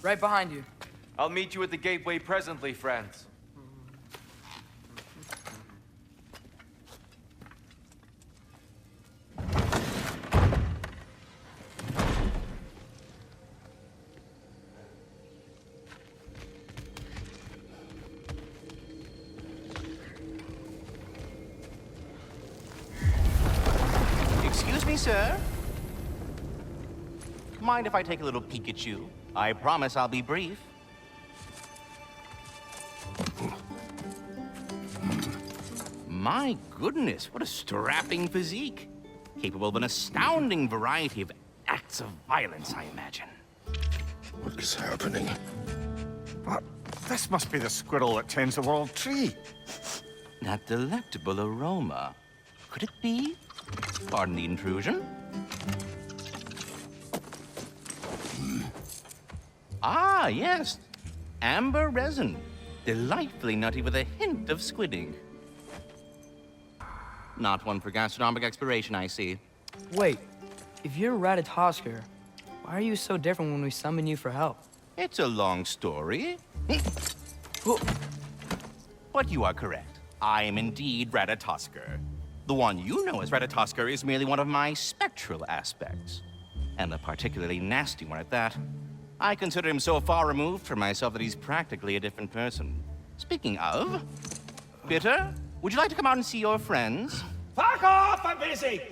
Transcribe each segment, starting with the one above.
Right behind you. I'll meet you at the gateway presently, friends. Excuse me, sir? Mind if I take a little peek at you? I promise I'll be brief. My goodness, what a strapping physique. Capable of an astounding variety of acts of violence, I imagine. What is happening? What? This must be the squirrel that tends the world tree. That delectable aroma. Could it be? Pardon the intrusion. Ah, yes. Amber resin. Delightfully nutty with a hint of squidding. Not one for gastronomic exploration, I see. Wait, if you're Ratatoskr, why are you so different when we summon you for help? It's a long story. But you are correct. I am indeed Ratatoskr. The one you know as Ratatoskr is merely one of my spectral aspects. And a particularly nasty one at that. I consider him so far removed from myself that he's practically a different person. Speaking of... Bitter, would you like to come out and see your friends? Fuck off! I'm busy!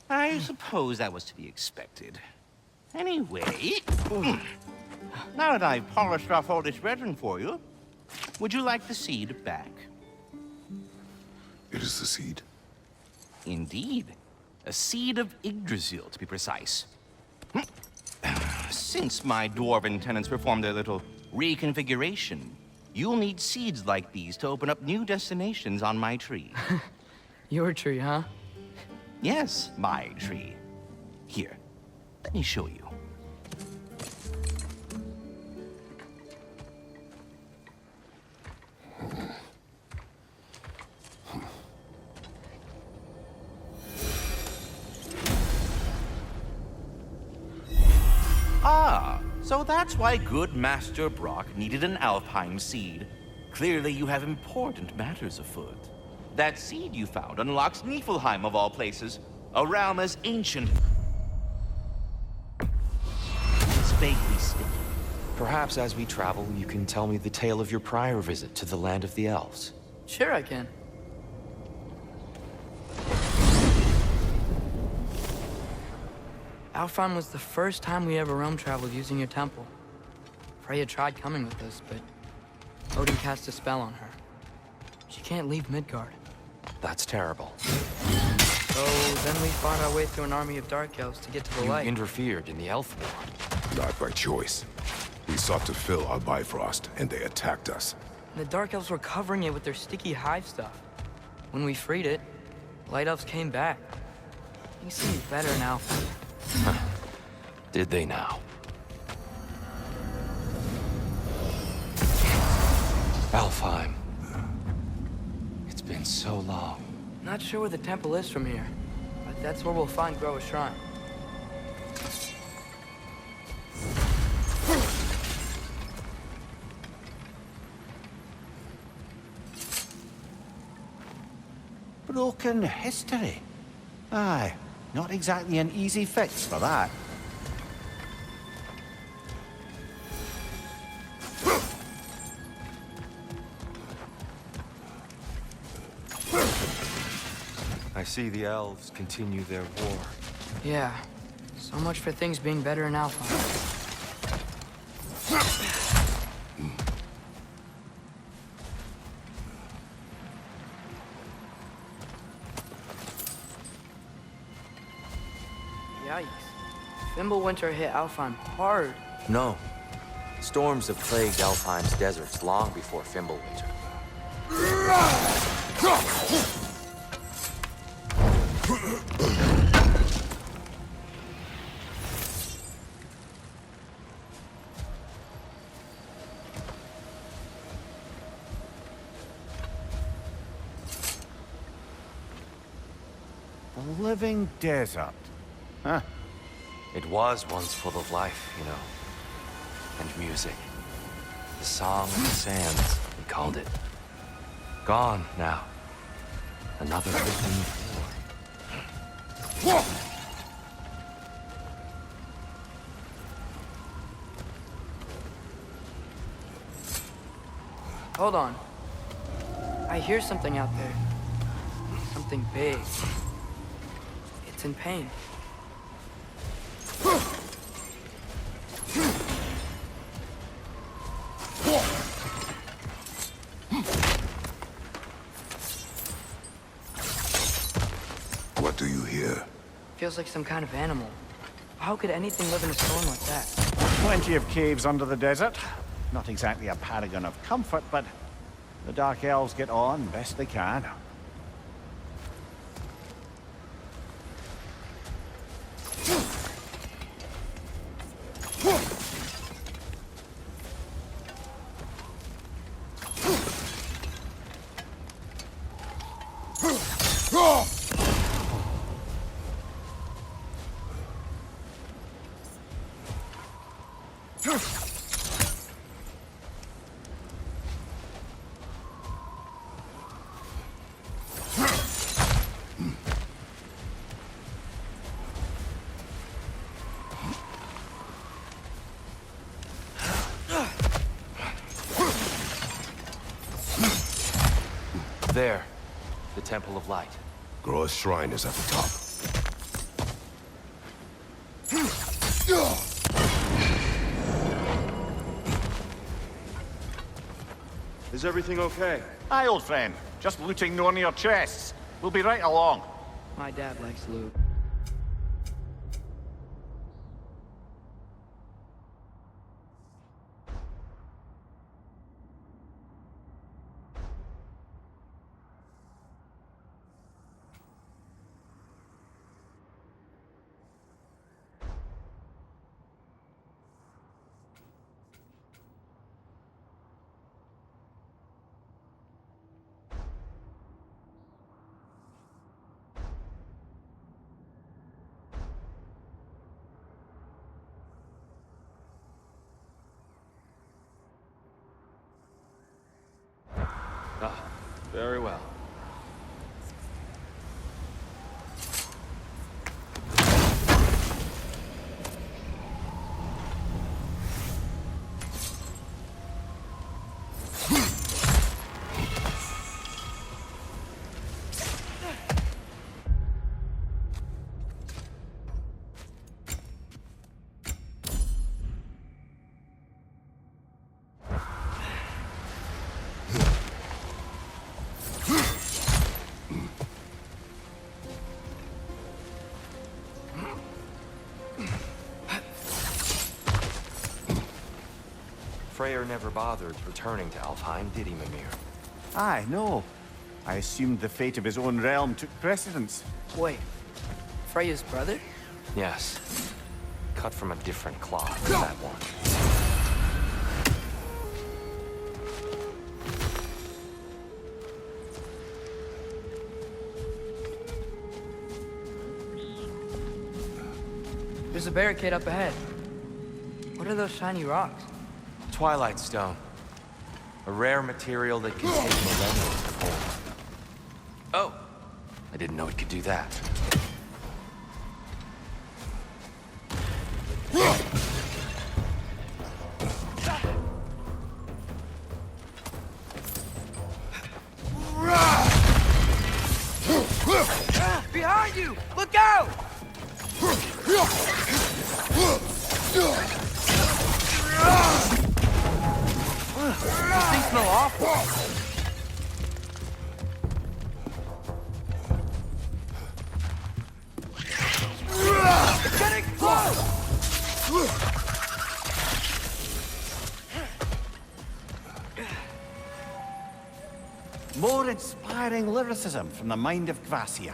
I suppose that was to be expected. Anyway... Now that I've polished off all this resin for you, would you like the seed back? It is the seed. Indeed. A seed of Yggdrasil, to be precise. Since my dwarven tenants performed their little reconfiguration, you'll need seeds like these to open up new destinations on my tree. Your tree, huh? Yes, my tree. Here, let me show you. Ah, so that's why good Master Brock needed an Alfheim seed. Clearly you have important matters afoot. That seed you found unlocks Niflheim of all places, a realm as ancient as vaguely sticky. Perhaps as we travel, you can tell me the tale of your prior visit to the land of the elves. Sure I can. Alfheim was the first time we ever realm traveled using your temple. Freya tried coming with us, but Odin cast a spell on her. She can't leave Midgard. That's terrible. So then we fought our way through an army of Dark Elves to get to the You light. interfered in the elf war. Not by choice. We sought to fill our Bifrost, and they attacked us. The Dark Elves were covering it with their sticky hive stuff. When we freed it, Light Elves came back. Things seemed better in Alfheim. Did they now? Alfheim. It's been so long. Not sure where the temple is from here, but that's where we'll find Groa's shrine. Broken history. Aye, not exactly an easy fix for that. I see the elves continue their war. Yeah, so much for things being better in Alfheim. Yikes. Fimbulwinter hit Alfheim hard. No. Storms have plagued Alfheim's deserts long before Fimbulwinter. The living desert. Huh. It was once full of life, you know. and music. The Song of the Sands, we called it. Gone now. Another written floor. Hold on. I hear something out there. Something big. It's in pain. What do you hear? Feels like some kind of animal. How could anything live in a storm like that? Plenty of caves under the desert. Not exactly a paragon of comfort, but the Dark Elves get on best they can. There. The Temple of Light. Groa's shrine is at the top. Is everything okay? Aye, old friend. Just looting one of your chests. We'll be right along. My dad likes loot. Ah, very well. Freyr never bothered returning to Alfheim, did he, Mimir? Aye, no. I assumed the fate of his own realm took precedence. Wait. Freya's brother? Yes. Cut from a different cloth than that one. There's a barricade up ahead. What are those shiny rocks? Twilight Stone. A rare material that can take millennia to form. Oh! I didn't know it could do that. Behind you! Look out! These things smell awful. It's getting close! More inspiring lyricism from the mind of Kvasir.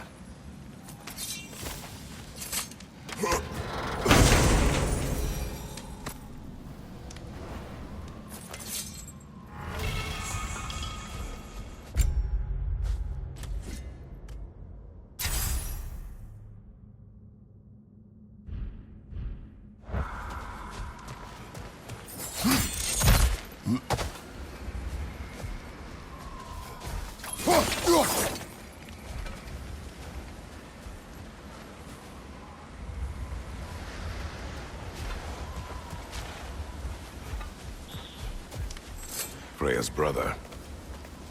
Freya's brother.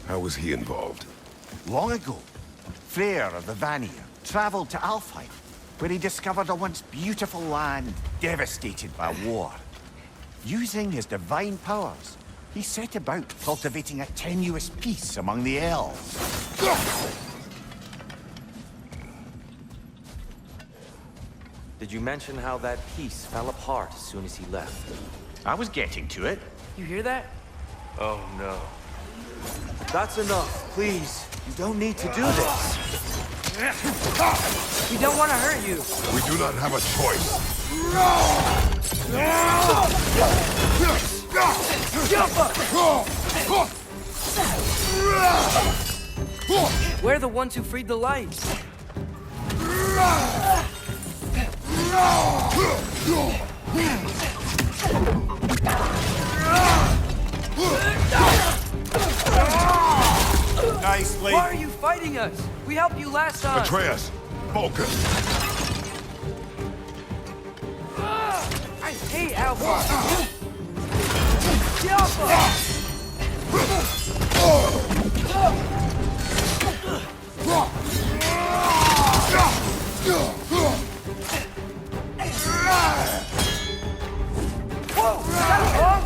How was he involved? Long ago, Freyr of the Vanir traveled to Alfheim, where he discovered a once beautiful land devastated by war. Using his divine powers, he set about cultivating a tenuous peace among the elves. Did you mention how that piece fell apart as soon as he left? I was getting to it. You hear that? Oh no. That's enough, please. You don't need to do this. We don't want to hurt you. We do not have a choice. We're the ones who freed the light. Nicely. Why are you fighting us? We helped you last time. Atreus, focus. I hate Alpha. Alpha! Whoa! Is that wrong?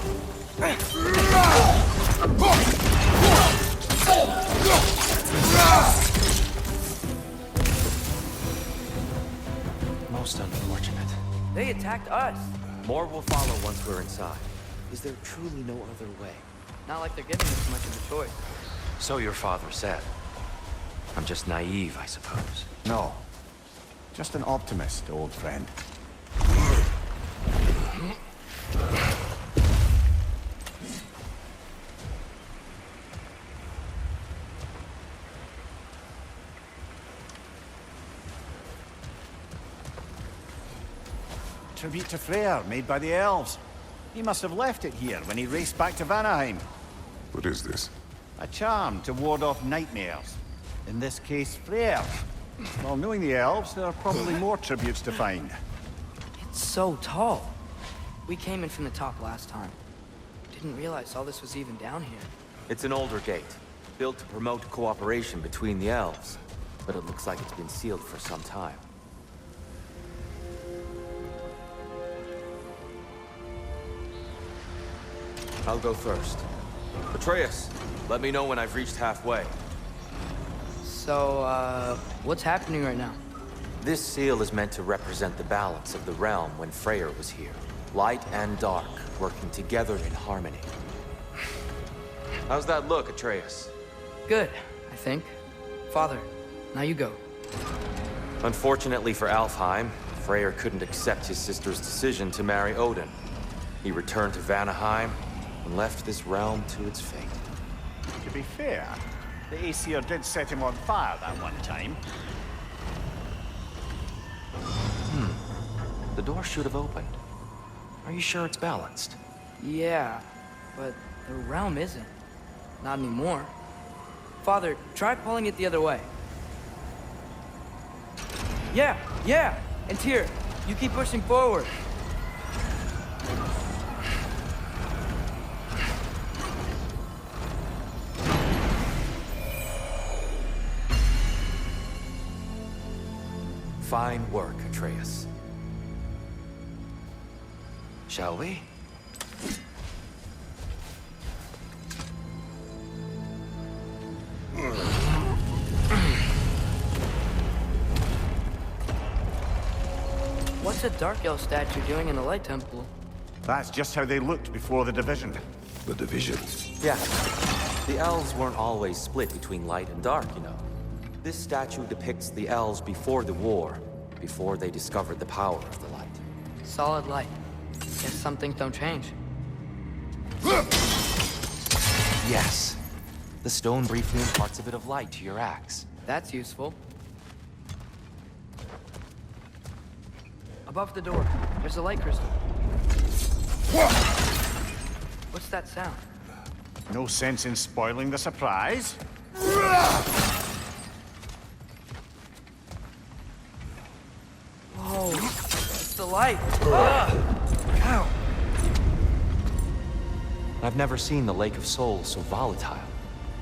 Most unfortunate. They attacked us. More will follow once we're inside. Is there truly no other way? Not like they're giving us much of a choice. So your father said. I'm just naive, I suppose. No. Just an optimist, old friend. Tribute to Freyr, made by the elves. He must have left it here when he raced back to Vanaheim. What is this? A charm to ward off nightmares. In this case, Freyr. Well, knowing the elves, there are probably more tributes to find. It's so tall. We came in from the top last time. Didn't realize all this was even down here. It's an older gate, built to promote cooperation between the elves. But it looks like it's been sealed for some time. I'll go first. Atreus, let me know when I've reached halfway. So, what's happening right now? This seal is meant to represent the balance of the realm when Freyr was here. Light and dark, working together in harmony. How's that look, Atreus? Good, I think. Father, now you go. Unfortunately for Alfheim, Freyr couldn't accept his sister's decision to marry Odin. He returned to Vanaheim and left this realm to its fate. To be fair, the Aesir did set him on fire that one time. The door should have opened. Are you sure it's balanced? Yeah, but the realm isn't. Not anymore. Father, try pulling it the other way. Yeah! And Tyr, you keep pushing forward. Fine work, Atreus. Shall we? What's a Dark Elf statue doing in the Light Temple? That's just how they looked before the division. The division. Yeah. The elves weren't always split between light and dark, you know. This statue depicts the elves before the war, before they discovered the power of the light. Solid light. Guess some things don't change. Yes. The stone briefly imparts a bit of light to your axe. That's useful. Above the door, there's a light crystal. What's that sound? No sense in spoiling the surprise. Whoa, it's the light. Ow. I've never seen the Lake of Souls so volatile.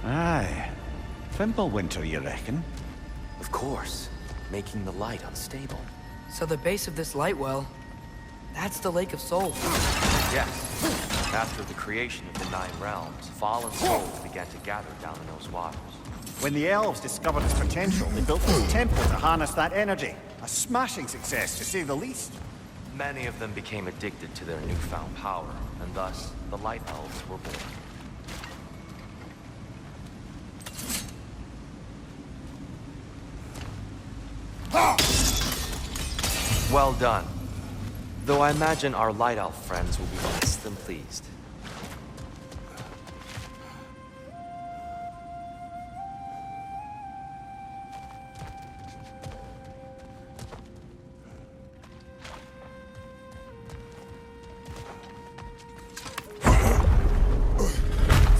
Aye. Winter, you reckon? Of course, making the light unstable. So the base of this light well, that's the Lake of Souls. Yes. After the creation of the 9 realms, fallen souls began to gather down in those waters. When the elves discovered its potential, they built this temple to harness that energy. A smashing success, to say the least. Many of them became addicted to their newfound power, and thus, the Light Elves were born. Well done. Though I imagine our Light Elf friends will be less than pleased.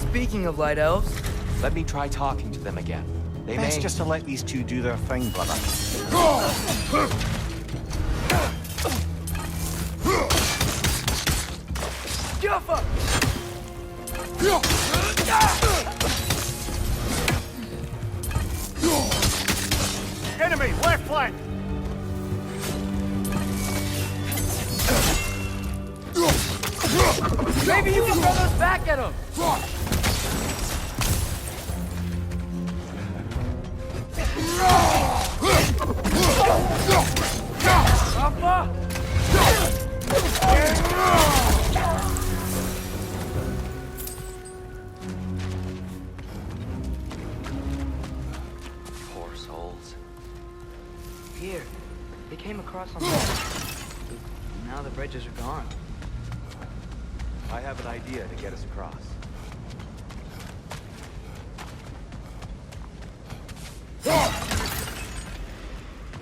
Speaking of Light Elves, Let me try talking to them again. They Best may... just to let these two do their thing, brother. Juffa! Enemy, left flank! Maybe you can throw those back at him! Juffa! Poor souls. Here, they came across on the... Now the bridges are gone. I have an idea to get us across.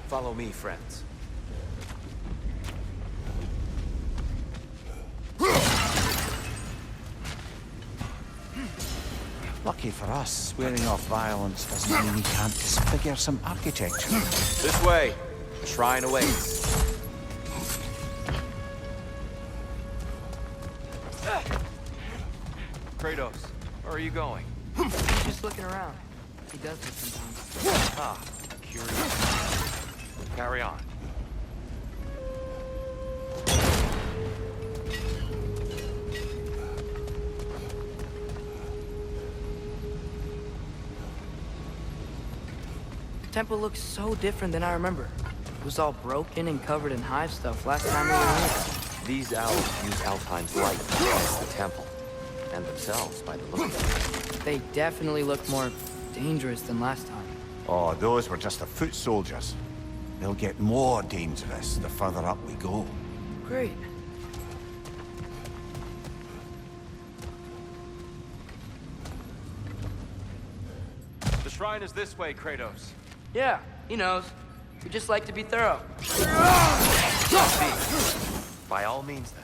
Follow me, friends. Lucky for us, swearing off violence doesn't mean we can't disfigure some architecture. This way. The shrine awaits. Kratos, where are you going? Just looking around. He does this sometimes. Ah, curious. Carry on. The temple looks so different than I remember. It was all broken and covered in hive stuff last time we were here. These elves use Alfheim's light to cleanse the temple. And themselves, by the look of it. They definitely look more dangerous than last time. Oh, those were just the foot soldiers. They'll get more dangerous the further up we go. Great. The shrine is this way, Kratos. Yeah, he knows. We just like to be thorough. By all means, then.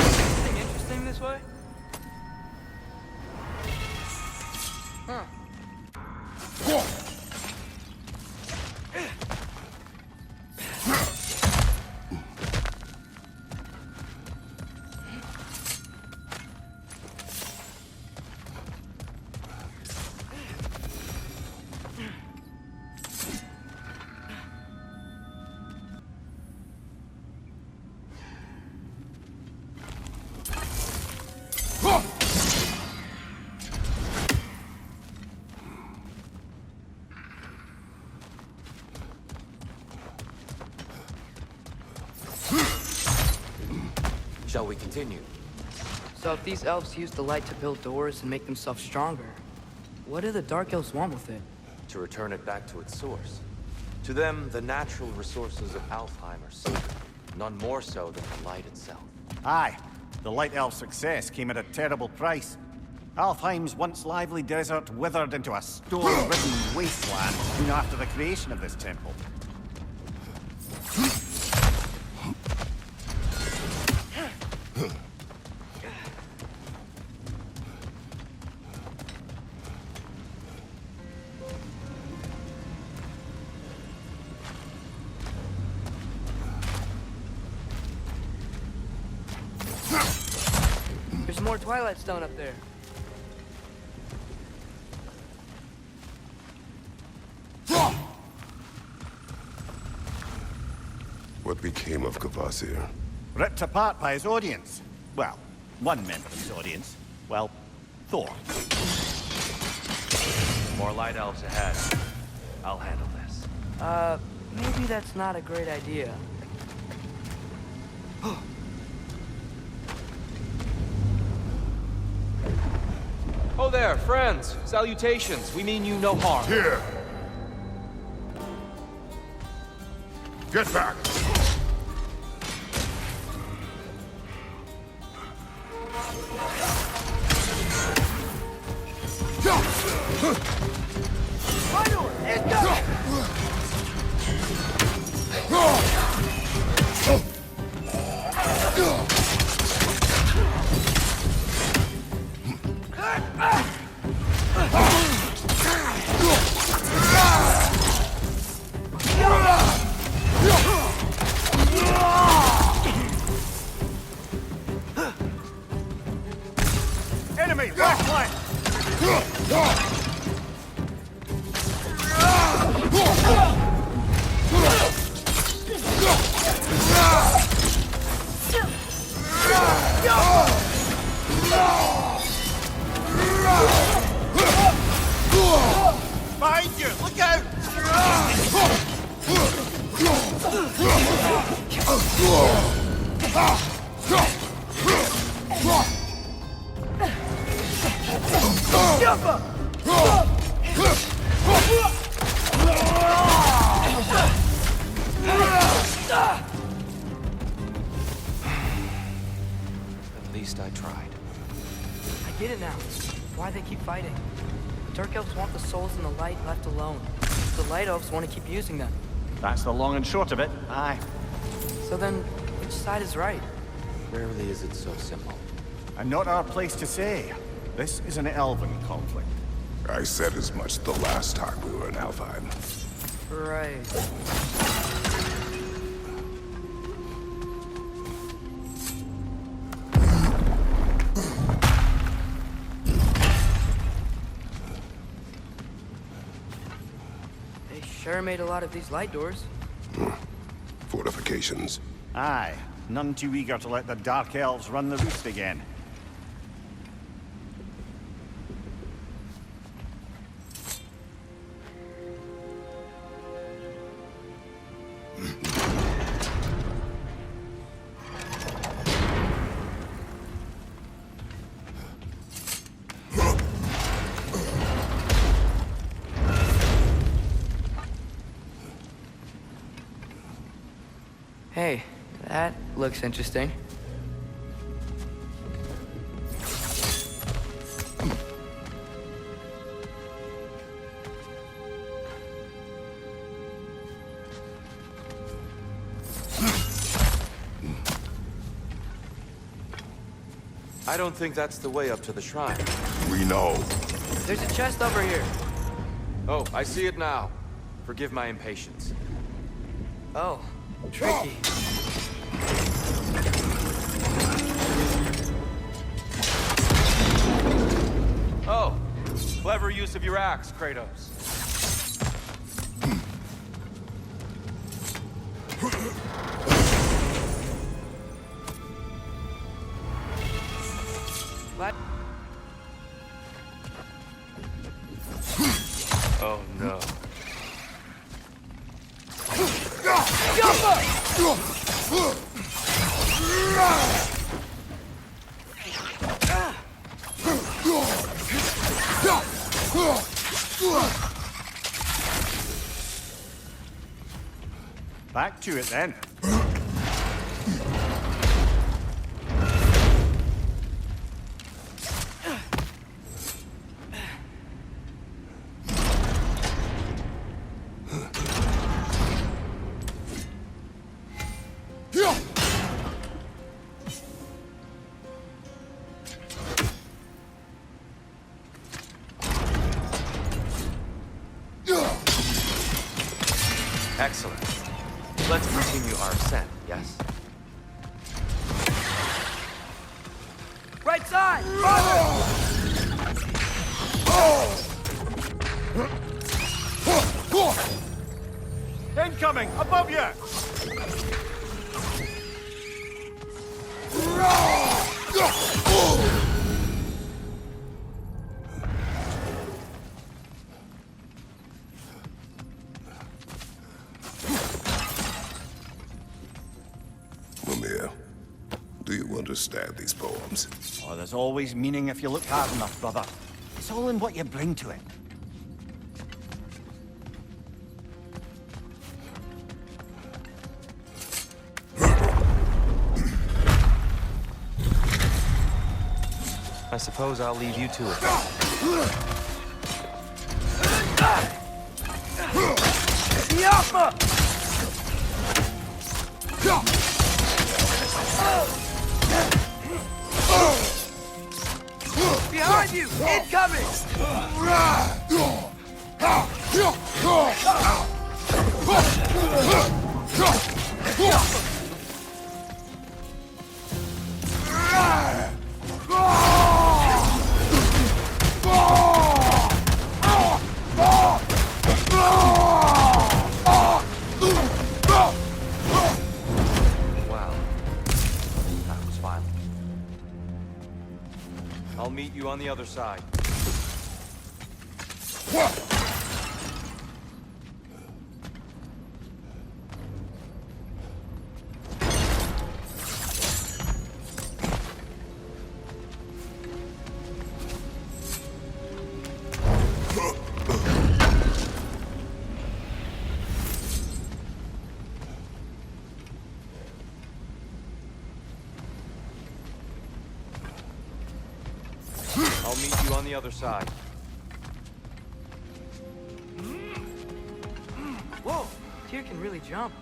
Anything interesting this way? Huh. Shall we continue? So if these elves use the light to build doors and make themselves stronger, What do the Dark Elves want with it? To return it back to its source. To them, the natural resources of Alfheim are sacred, none more so than the light itself. Aye, the Light Elf success came at a terrible price. Alfheim's once lively desert withered into a storm-ridden wasteland soon after the creation of this temple. There's more Twilight Stone up there. What became of Kvasir? Ripped apart by his audience. Well, one member of his audience. Well, Thor. More light elves ahead. I'll handle this. Maybe that's not a great idea. Oh there, friends. Salutations. We mean you no harm. Here! Get back! Enemy, left flank! Behind you! Look out! At least I tried. I get it now. Why they keep fighting. The Dark Elves want the souls in the light left alone. The Light Elves want to keep using them. That's the long and short of it. Aye. So then, which side is right? Rarely is it so simple. And not our place to say. This is an elven conflict. I said as much the last time we were in Alfheim. Right. They sure made a lot of these light doors. Fortifications. Aye. None too eager to let the Dark Elves run the roost again. Hey, that looks interesting. I don't think that's the way up to the shrine. We know. There's a chest over here. Oh, I see it now. Forgive my impatience. Oh, tricky. Oh, clever use of your axe, Kratos. What? Oh no. Back to it then. Excellent. Let's continue our ascent, yes? Right side! Incoming! Above you! Mumia, do you understand these poems? Oh, there's always meaning if you look hard enough, brother. It's all in what you bring to it. I suppose I'll leave you to it. Behind you! Incoming! Wow. That was violent. I'll meet you on the other side. I'll meet you on the other side. Whoa! Tyr can really jump.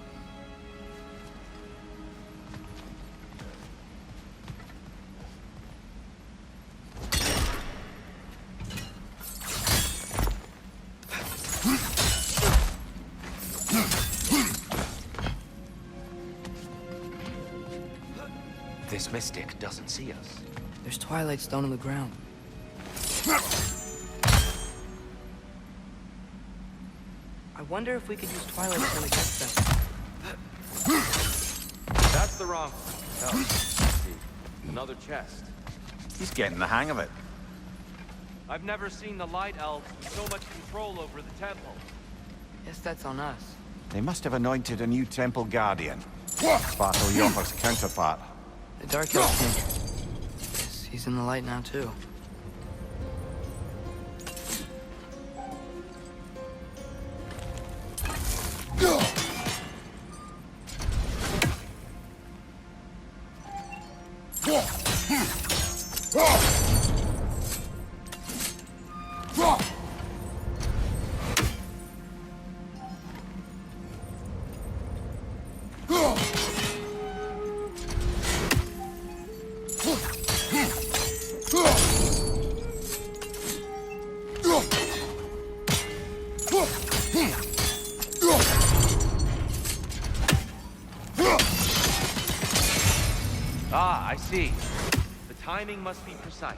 This mystic doesn't see us. There's Twilight Stone on the ground. I wonder if we could use Twilight Stone against them. That's the wrong... Oh, see. Another chest. He's getting the hang of it. I've never seen the Light Elves with so much control over the temple. Guess that's on us. They must have anointed a new temple guardian. Battle Yoffer's counterpart. The Dark Elf King. Yes, he's in the light now, too. Ah, I see. The timing must be precise.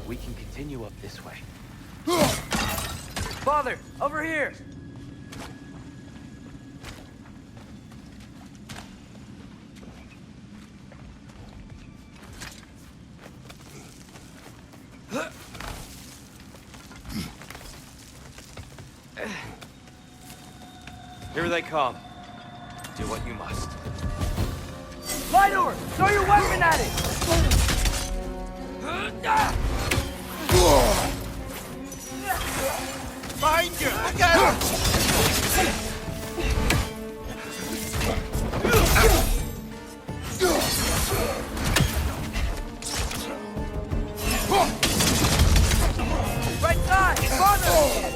We can continue up this way. Father, over here! Here they come. Do what you must. Lightor! Throw your weapon at it! Behind you! Look out! Right side! Father!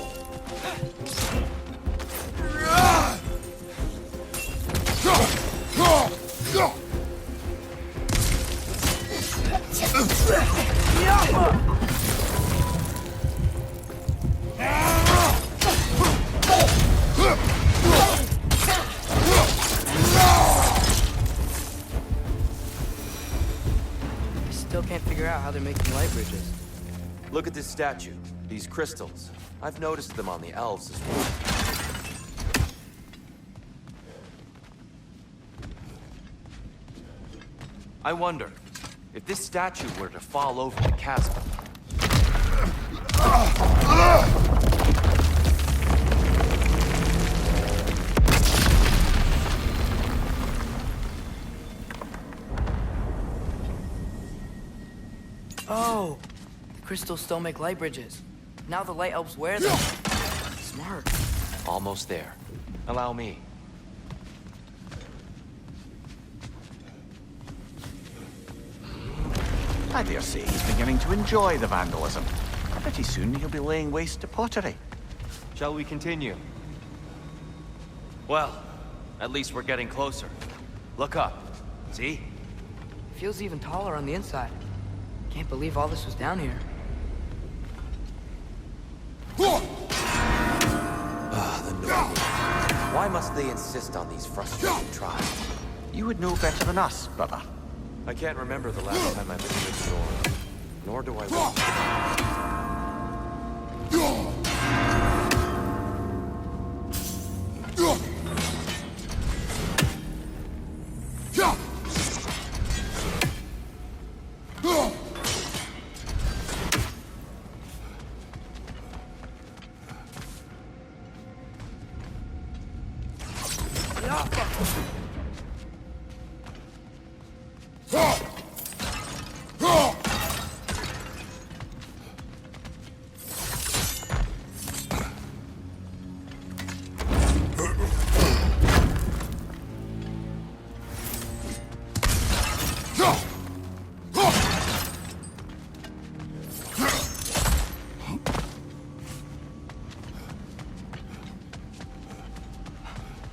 I still can't figure out how they're making light bridges. Look at this statue. These crystals. I've noticed them on the elves as well. I wonder, if this statue were to fall over the chasm... Oh! The crystals still make light bridges. Now the light elves wear them. Smart. Almost there. Allow me. I dare say he's beginning to enjoy the vandalism. Pretty soon he'll be laying waste to pottery. Shall we continue? Well, at least we're getting closer. Look up. See? Feels even taller on the inside. Can't believe all this was down here. The noise. Why must they insist on these frustrating trials? You would know better than us, brother. I can't remember the last time I visited Groa. Nor do I want to.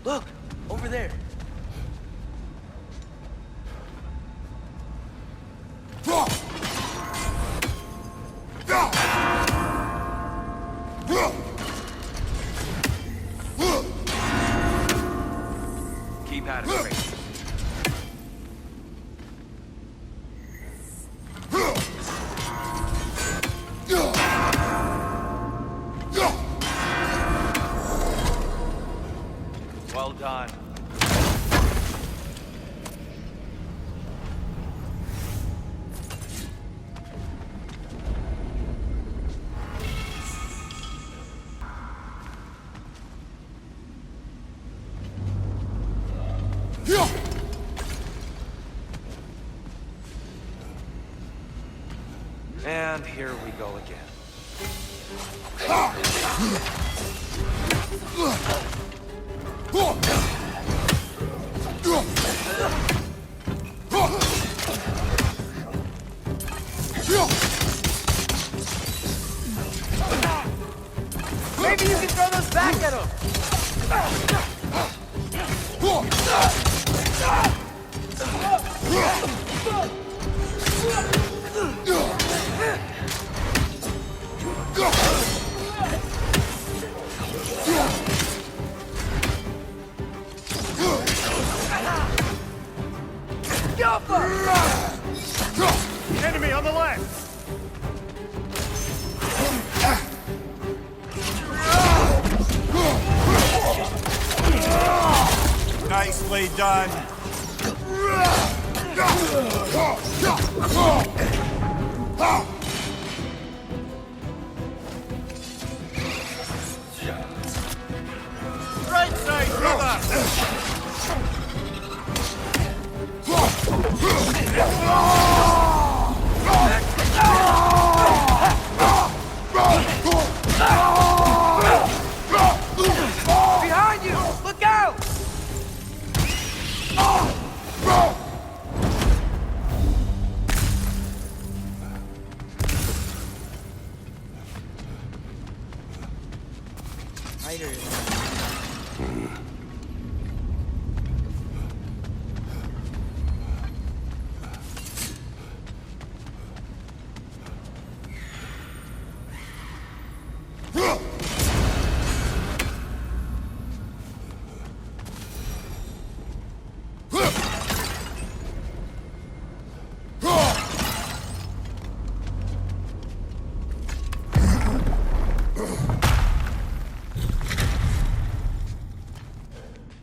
Look! Over there! Keep at it, Kratos. Well done. And here we go again. Maybe you can throw those back at him! Nicely done. Right side, brother! Behind you! Look out!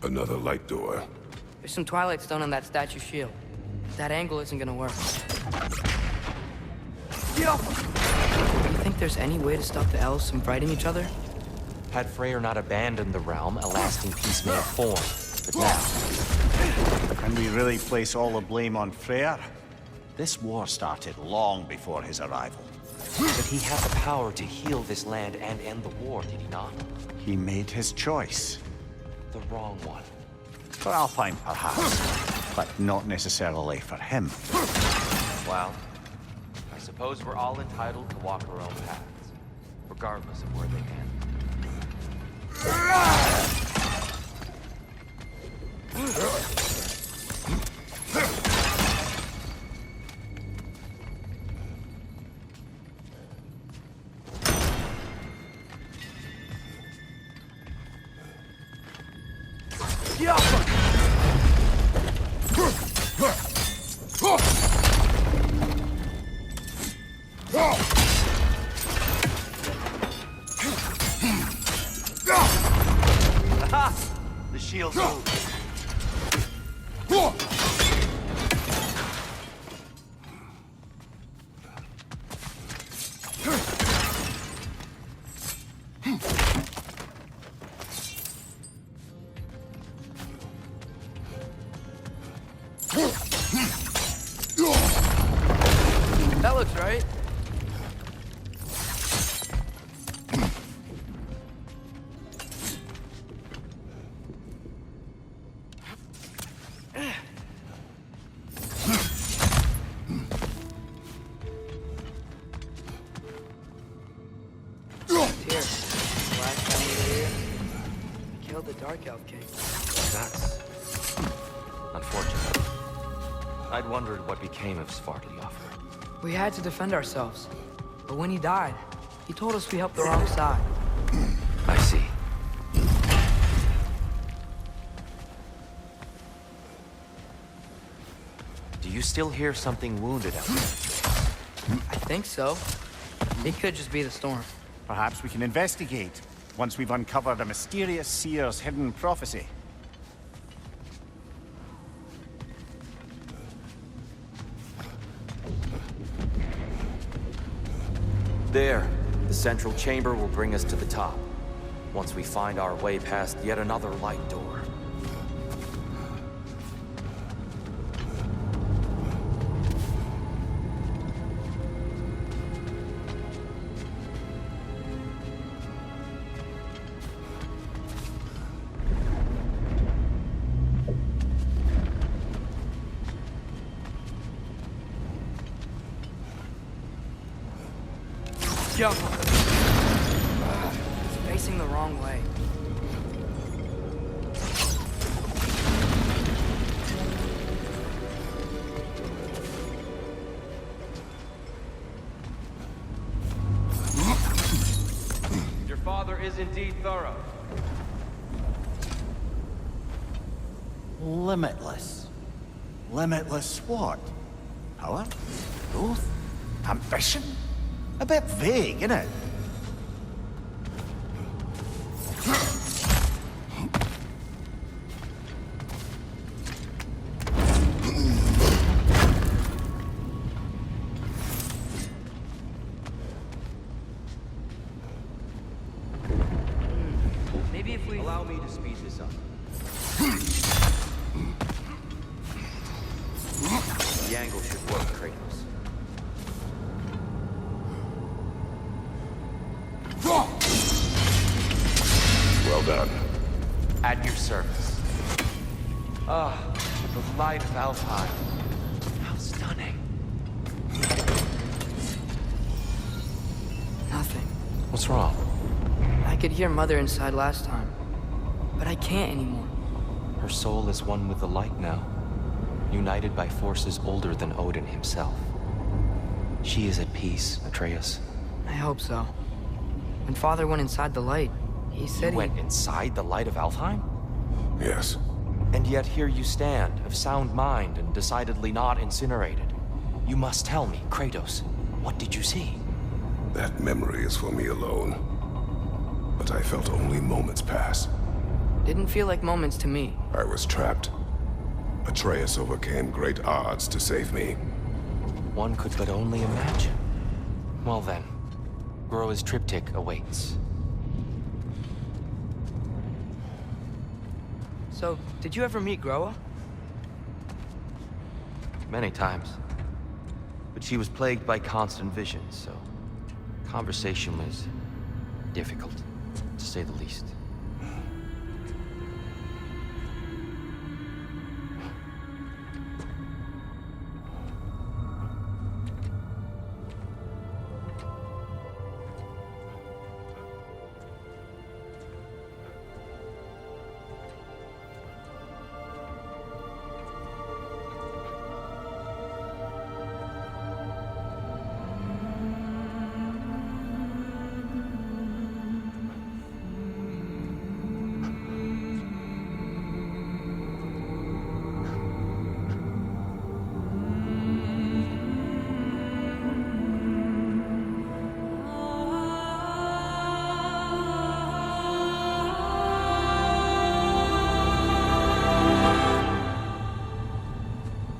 Another light door. There's some Twilight Stone on that statue shield. That angle isn't gonna work. Do you think there's any way to stop the elves from fighting each other? Had Freyr not abandoned the realm, a lasting peace may have formed. But now, Can we really place all the blame on Freyr? This war started long before his arrival. but he had the power to heal this land and end the war, did he not? He made his choice. The wrong one. For Alpine, perhaps, but not necessarily for him. Well, I suppose we're all entitled to walk our own paths, regardless of where they end. The shield's moved. That looks right. Here, last time we were here, we killed the Dark Elf King. That's unfortunate. I'd wondered what became of Svartalfheim. We had to defend ourselves. But when he died, he told us we helped the wrong side. I see. Do you still hear something wounded out there? I think so. It could just be the storm. Perhaps we can investigate, once we've uncovered a mysterious seer's hidden prophecy. There, the central chamber will bring us to the top, once we find our way past yet another light door. Yo! It's facing the wrong way. Your father is indeed thorough. Limitless. Limitless what? Power? Growth? Ambition? A bit vague, innit? allow me to speed this up. The angle should work, Kratos. Well done. At your service. Ah, the light of Alfheim. How stunning. Nothing. What's wrong? I could hear Mother inside last time, but I can't anymore. Her soul is one with the light now, united by forces older than Odin himself. She is at peace, Atreus. I hope so. When Father went inside the light, he said You went inside the light of Alfheim? Yes. And yet here you stand, of sound mind and decidedly not incinerated. You must tell me, Kratos, what did you see? That memory is for me alone. But I felt only moments pass. Didn't feel like moments to me. I was trapped. Atreus overcame great odds to save me. One could but only imagine. Well then, Groa's triptych awaits. So, did you ever meet Groa? Many times. But she was plagued by constant visions, so conversation was difficult, to say the least.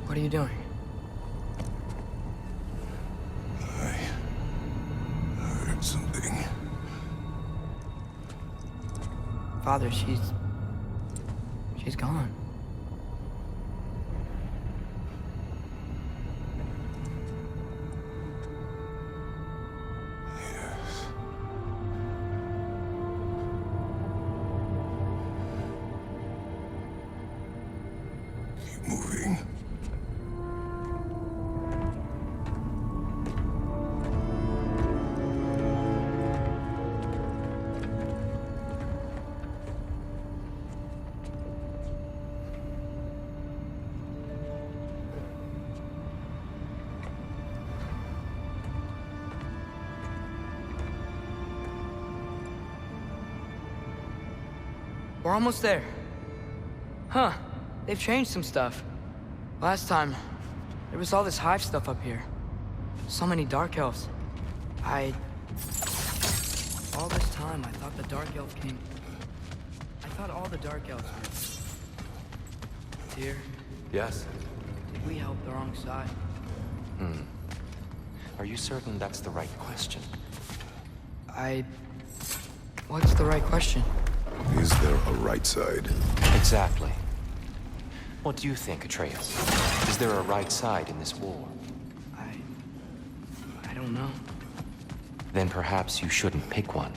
What are you doing? I heard something. Father, she's gone. Yes. Keep moving. We're almost there. Huh. They've changed some stuff. Last time, there was all this hive stuff up here. So many Dark Elves. All this time, I thought the Dark Elf came... I thought all the Dark Elves were... Here. Yes? Did we help the wrong side? Are you certain that's the right question? What's the right question? Is there a right side? Exactly. What do you think, Atreus? Is there a right side in this war? I don't know. Then perhaps you shouldn't pick one.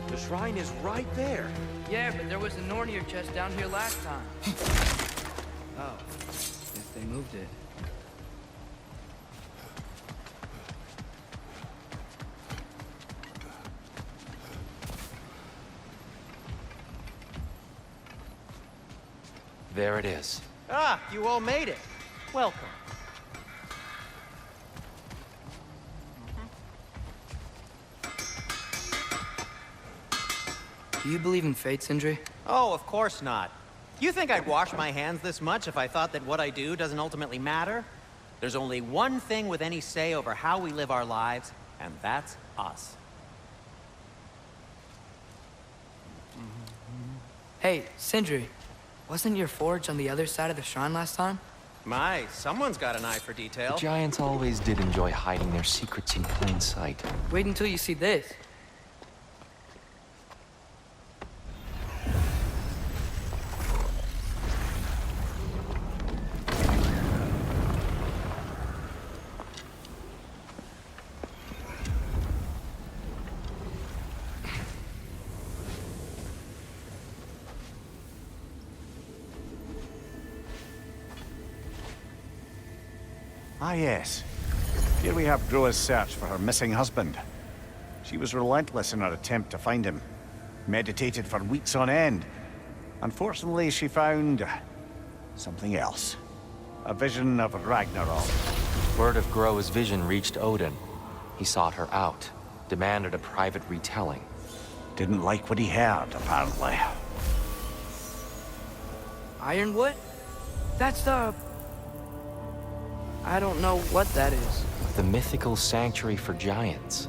The shrine is right there. Yeah, but there was a Nornir chest down here last time. Oh, guess they moved it. There it is. Ah, you all made it. Welcome. Do you believe in fate, Sindri? Oh, of course not. You think I'd wash my hands this much if I thought that what I do doesn't ultimately matter? There's only one thing with any say over how we live our lives, and that's us. Hey, Sindri, wasn't your forge on the other side of the shrine last time? My, someone's got an eye for detail. The giants always did enjoy hiding their secrets in plain sight. Wait until you see this. Ah, yes. Here we have Groa's search for her missing husband. She was relentless in her attempt to find him. Meditated for weeks on end. Unfortunately, she found something else. A vision of Ragnarok. Word of Groa's vision reached Odin. He sought her out, demanded a private retelling. Didn't like what he heard, apparently. Ironwood? That's the... I don't know what that is. The mythical sanctuary for giants.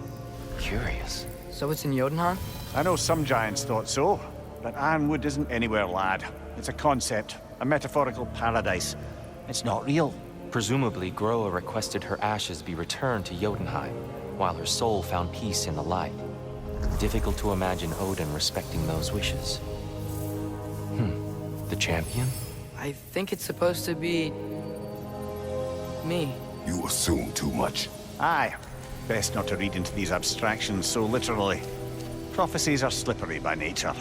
Curious. So it's in Jotunheim? I know some giants thought so, but Ironwood isn't anywhere, lad. It's a concept, a metaphorical paradise. It's not real. Presumably, Groa requested her ashes be returned to Jotunheim, while her soul found peace in the light. Difficult to imagine Odin respecting those wishes. The champion? I think it's supposed to be... me. You assume too much. Aye. Best not to read into these abstractions so literally. Prophecies are slippery by nature.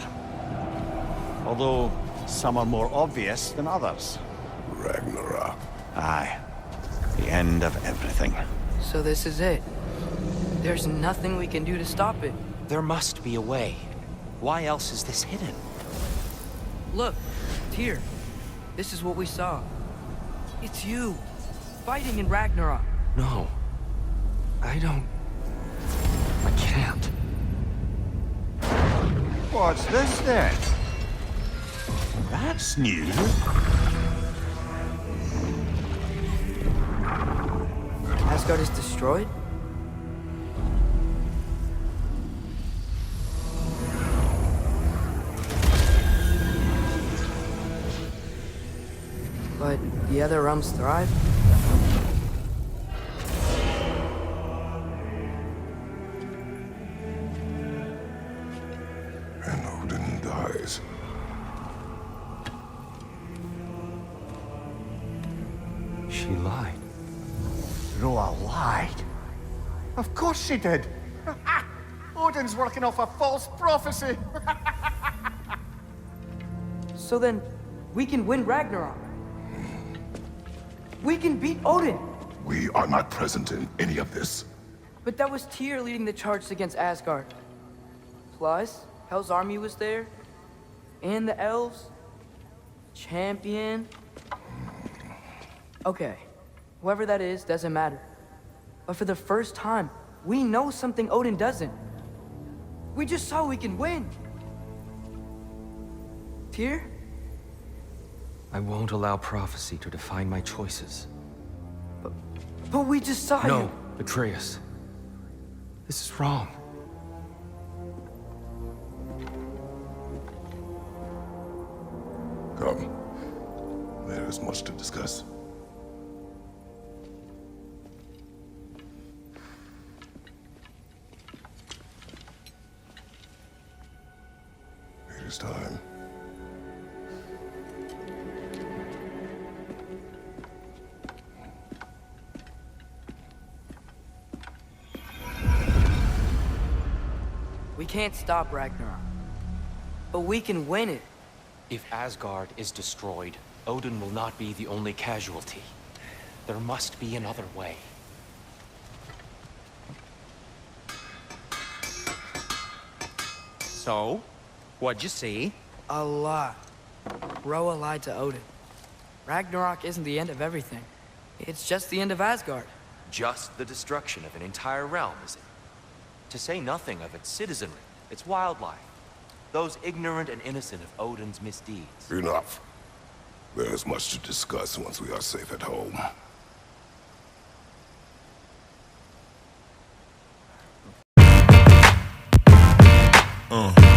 Although, some are more obvious than others. Ragnarok. Aye. The end of everything. So this is it. There's nothing we can do to stop it. There must be a way. Why else is this hidden? Look, Tyr. This is what we saw. It's you. Fighting in Ragnarok. No. I can't. What's this then? That's new. Asgard is destroyed? But the other realms thrive? And Odin dies. She lied. Groa lied. Of course she did. Odin's working off a false prophecy. So then, we can win Ragnarok. We can beat Odin. We are not present in any of this. But that was Tyr leading the charge against Asgard. Plus, Hell's army was there. And the elves. Champion. Okay. Whoever that is, doesn't matter. But for the first time, we know something Odin doesn't. We just saw we can win. Tyr? I won't allow prophecy to define my choices. But we just saw you. No, Atreus. This is wrong. Come. There is much to discuss. It is time. We can't stop Ragnarok. But we can win it. If Asgard is destroyed, Odin will not be the only casualty. There must be another way. So, what'd you see? A lot. Groa lied to Odin. Ragnarok isn't the end of everything. It's just the end of Asgard. Just the destruction of an entire realm, is it? To say nothing of its citizenry, its wildlife, those ignorant and innocent of Odin's misdeeds. Enough. There is much to discuss once we are safe at home. Uh.